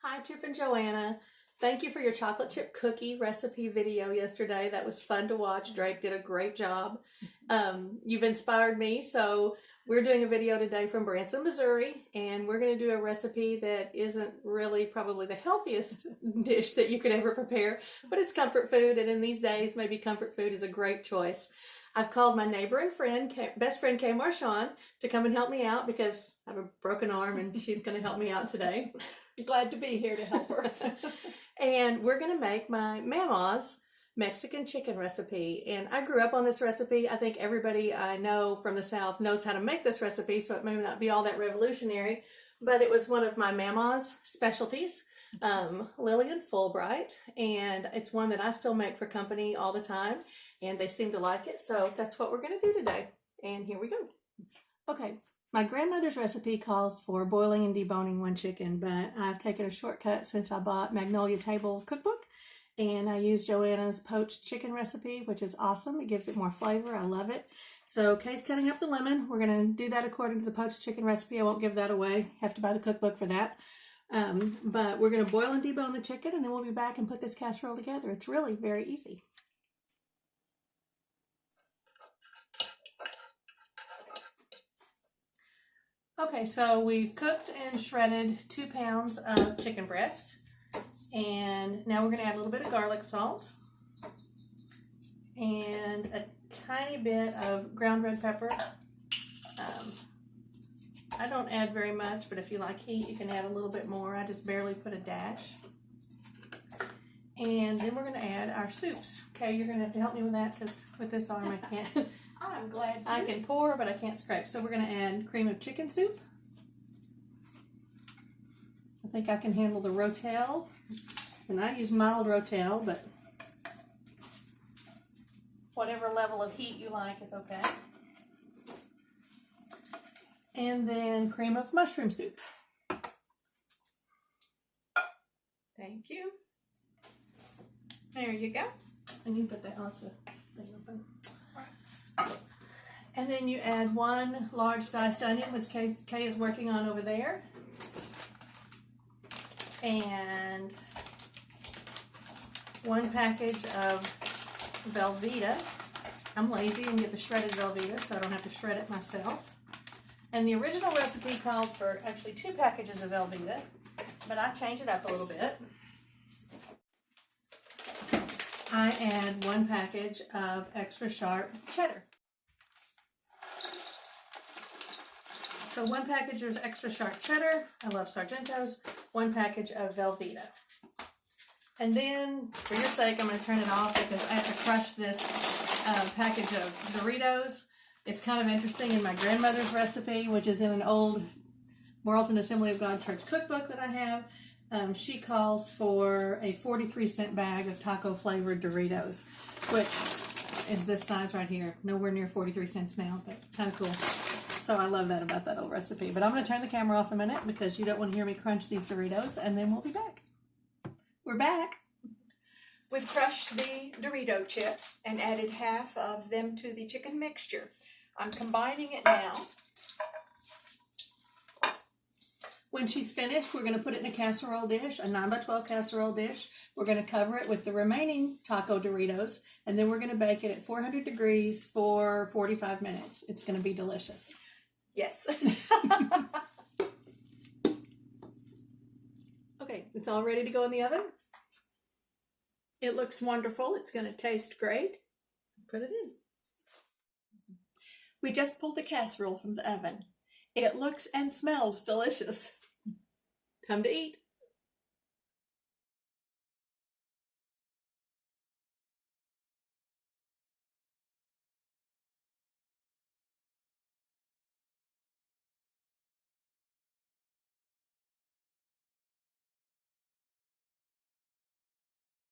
Hi, Chip and Joanna. Thank you for your chocolate chip cookie recipe video yesterday. That was fun to watch. Drake did a great job. You've inspired me, so we're doing a video today from Branson, Missouri, and we're going to do a recipe that isn't really probably the healthiest dish that you could ever prepare, but it's comfort food, and in these days, maybe comfort food is a great choice. I've called my neighbor and friend, best friend Kay Marchand, to come and help me out because I have a broken arm and she's going to help me out today. Glad to be here to help her. And we're going to make my Mama's Mexican chicken recipe. And I grew up on this recipe. I think everybody I know from the South knows how to make this recipe, so it may not be all that revolutionary, but it was one of my Mama's specialties, Lillian Fulbright, and it's one that I still make for company all the time, and they seem to like it, so that's what we're going to do today. And here we go. Okay. My grandmother's recipe calls for boiling and deboning one chicken, but I've taken a shortcut since I bought Magnolia Table Cookbook, and I use Joanna's poached chicken recipe, which is awesome. It gives it more flavor. I love it. So Kay's cutting up the lemon. We're going to do that according to the poached chicken recipe. I won't give that away. You have to buy the cookbook for that. But we're going to boil and debone the chicken, and then we'll be back and put this casserole together. It's really very easy. Okay, so we've cooked and shredded 2 pounds of chicken breast, and now we're going to add a little bit of garlic salt and a tiny bit of ground red pepper. I don't add very much, but if you like heat, you can add a little bit more. I just barely put a dash. And then we're going to add our soups. Okay, you're going to have to help me with that because with this arm I can't. I'm glad to. I can pour, but I can't scrape. So we're going to add cream of chicken soup. I think I can handle the Rotel. And I use mild Rotel, but whatever level of heat you like is okay. And then cream of mushroom soup. Thank you. There you go. And you can put that off the thing open. And then you add 1 large diced onion, which Kay is working on over there. And 1 package of Velveeta. I'm lazy and get the shredded Velveeta, so I don't have to shred it myself. And the original recipe calls for actually 2 packages of Velveeta, but I change it up a little bit. I add 1 package of extra sharp cheddar. So 1 package of extra sharp cheddar. I love Sargentos. 1 package of Velveeta. And then, for your sake, I'm going to turn it off because I have to crush this package of Doritos. It's kind of interesting in my grandmother's recipe, which is in an old Morrilton Assembly of God Church cookbook that I have. She calls for a 43-cent bag of taco-flavored Doritos, which is this size right here. Nowhere near 43 cents now, but kind of cool. So I love that about that old recipe. But I'm going to turn the camera off a minute because you don't want to hear me crunch these Doritos, and then we'll be back. We're back. We've crushed the Dorito chips and added half of them to the chicken mixture. I'm combining it now. When she's finished, we're going to put it in a casserole dish, a 9x12 casserole dish. We're going to cover it with the remaining taco Doritos, and then we're going to bake it at 400 degrees for 45 minutes. It's going to be delicious. Yes. Okay, it's all ready to go in the oven. It looks wonderful. It's going to taste great. Put it in. We just pulled the casserole from the oven. It looks and smells delicious. Time to eat.